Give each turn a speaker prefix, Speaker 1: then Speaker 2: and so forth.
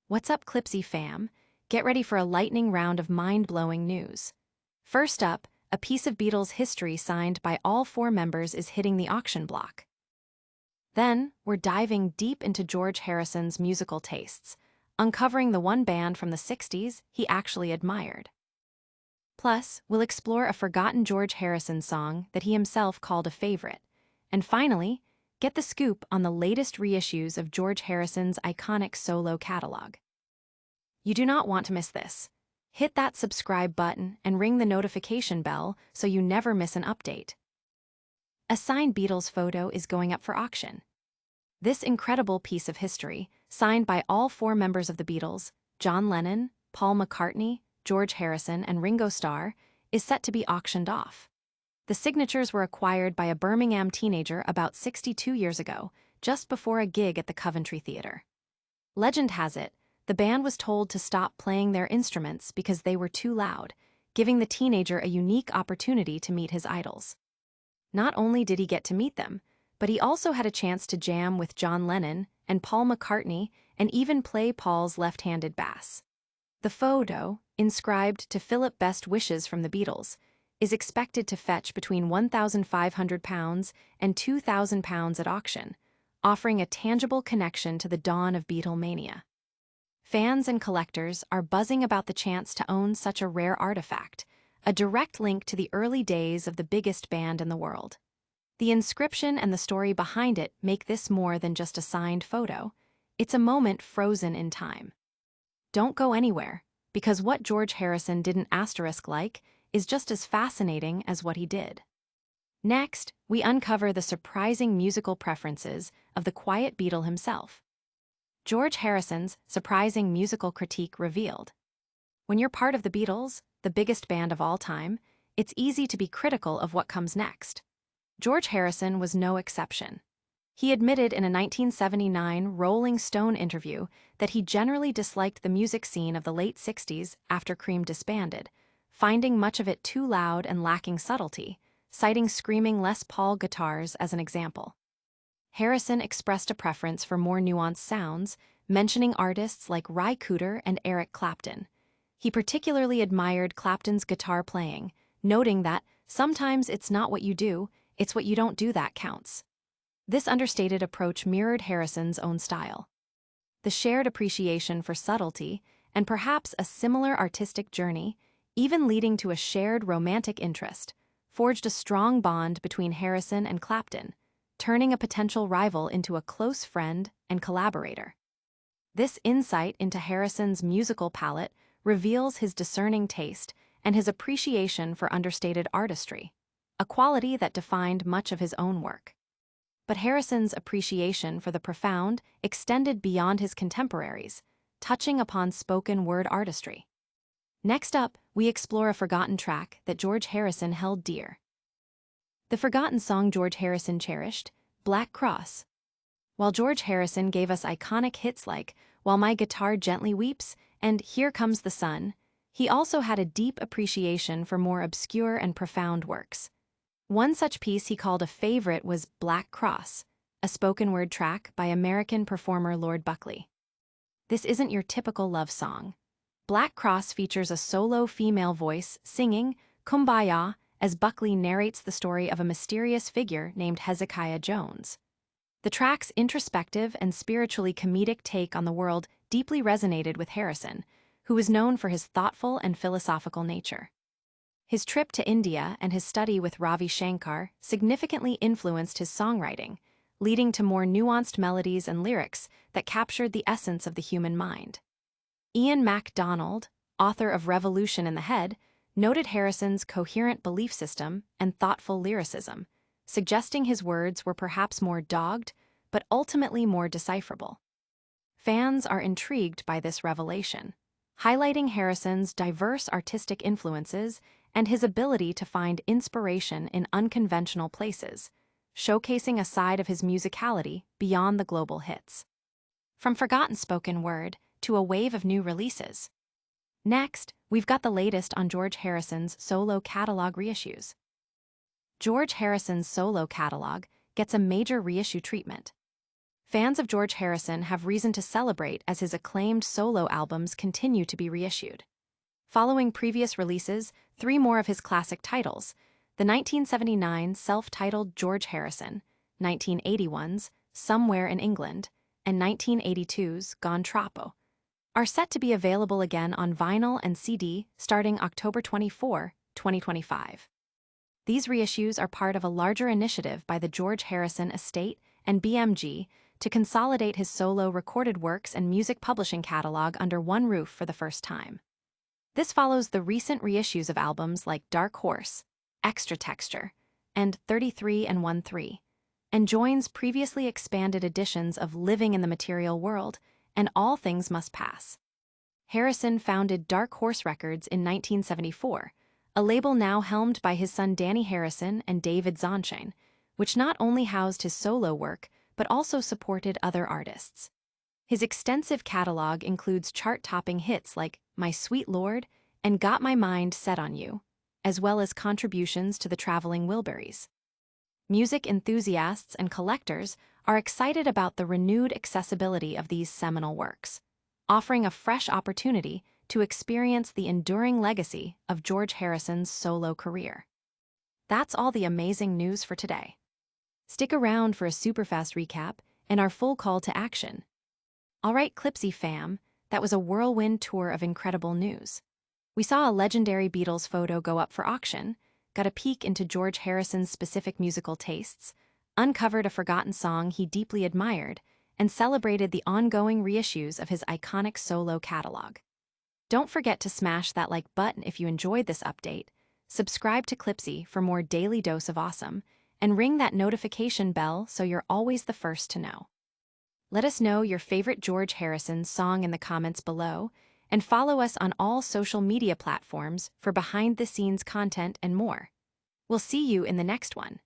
Speaker 1: What's up, Clipsy fam? Get ready for a lightning round of mind-blowing news. First up, a piece of Beatles history signed by all four members is hitting the auction block. Then, we're diving deep into George Harrison's musical tastes, uncovering the one band from the 60s he actually admired. Plus, we'll explore a forgotten George Harrison song that he himself called a favorite. And finally, get the scoop on the latest reissues of George Harrison's iconic solo catalog. You do not want to miss this. Hit that subscribe button and ring the notification bell so you never miss an update. A signed Beatles photo is going up for auction. This incredible piece of history, signed by all four members of the Beatles, John Lennon, Paul McCartney, George Harrison, and Ringo Starr, is set to be auctioned off. The signatures were acquired by a Birmingham teenager about 62 years ago, just before a gig at the Coventry Theatre. Legend has it, the band was told to stop playing their instruments because they were too loud, giving the teenager a unique opportunity to meet his idols. Not only did he get to meet them, but he also had a chance to jam with John Lennon and Paul McCartney and even play Paul's left-handed bass. The photo, inscribed to Philip Best Wishes from the Beatles, is expected to fetch between £1,500 and £2,000 at auction, offering a tangible connection to the dawn of Beatlemania. Fans and collectors are buzzing about the chance to own such a rare artifact, a direct link to the early days of the biggest band in the world. The inscription and the story behind it make this more than just a signed photo. It's a moment frozen in time. Don't go anywhere, because what George Harrison didn't asterisk like is just as fascinating as what he did. Next, we uncover the surprising musical preferences of the quiet Beatle himself. George Harrison's surprising musical critique revealed. When you're part of the Beatles, the biggest band of all time, it's easy to be critical of what comes next. George Harrison was no exception. He admitted in a 1979 Rolling Stone interview that he generally disliked the music scene of the late 60s after Cream disbanded, finding much of it too loud and lacking subtlety, citing screaming Les Paul guitars as an example. Harrison expressed a preference for more nuanced sounds, mentioning artists like Ry Cooder and Eric Clapton. He particularly admired Clapton's guitar playing, noting that sometimes it's not what you do, it's what you don't do that counts. This understated approach mirrored Harrison's own style. The shared appreciation for subtlety, and perhaps a similar artistic journey, even leading to a shared romantic interest, forged a strong bond between Harrison and Clapton, turning a potential rival into a close friend and collaborator. This insight into Harrison's musical palette reveals his discerning taste and his appreciation for understated artistry, a quality that defined much of his own work. But Harrison's appreciation for the profound extended beyond his contemporaries, touching upon spoken word artistry. Next up, we explore a forgotten track that George Harrison held dear. The forgotten song George Harrison cherished, Black Cross. While George Harrison gave us iconic hits like While My Guitar Gently Weeps and Here Comes the Sun, he also had a deep appreciation for more obscure and profound works. One such piece he called a favorite was Black Cross, a spoken-word track by American performer Lord Buckley. This isn't your typical love song. Black Cross features a solo female voice singing Kumbaya as Buckley narrates the story of a mysterious figure named Hezekiah Jones. The track's introspective and spiritually comedic take on the world deeply resonated with Harrison, who was known for his thoughtful and philosophical nature. His trip to India and his study with Ravi Shankar significantly influenced his songwriting, leading to more nuanced melodies and lyrics that captured the essence of the human mind. Ian MacDonald, author of Revolution in the Head, noted Harrison's coherent belief system and thoughtful lyricism, suggesting his words were perhaps more dogged, but ultimately more decipherable. Fans are intrigued by this revelation, highlighting Harrison's diverse artistic influences and his ability to find inspiration in unconventional places, showcasing a side of his musicality beyond the global hits. From forgotten spoken word to a wave of new releases. Next, we've got the latest on George Harrison's solo catalog reissues. George Harrison's solo catalog gets a major reissue treatment. Fans of George Harrison have reason to celebrate as his acclaimed solo albums continue to be reissued. Following previous releases, 3 more of his classic titles, the 1979 self-titled George Harrison, 1981's Somewhere in England, and 1982's Gone Troppo, are set to be available again on vinyl and CD starting October 24, 2025. These reissues are part of a larger initiative by the George Harrison estate and BMG to consolidate his solo recorded works and music publishing catalog under one roof for the first time. This follows the recent reissues of albums like Dark Horse, Extra Texture, and 33 and 1-3, and joins previously expanded editions of Living in the Material World and All Things Must Pass. Harrison founded Dark Horse Records in 1974, a label now helmed by his son Danny Harrison and David Zonshine, which not only housed his solo work but also supported other artists. His extensive catalog includes chart-topping hits like My Sweet Lord and Got My Mind Set on You, as well as contributions to the Traveling Wilburys. Music enthusiasts and collectors are excited about the renewed accessibility of these seminal works, offering a fresh opportunity to experience the enduring legacy of George Harrison's solo career. That's all the amazing news for today. Stick around for a superfast recap and our full call to action. All right, Clipsy fam, that was a whirlwind tour of incredible news. We saw a legendary Beatles photo go up for auction, got a peek into George Harrison's specific musical tastes, uncovered a forgotten song he deeply admired, and celebrated the ongoing reissues of his iconic solo catalog. Don't forget to smash that like button if you enjoyed this update, subscribe to Clipsy for more daily dose of awesome, and ring that notification bell so you're always the first to know. Let us know your favorite George Harrison song in the comments below, and follow us on all social media platforms for behind-the-scenes content and more. We'll see you in the next one.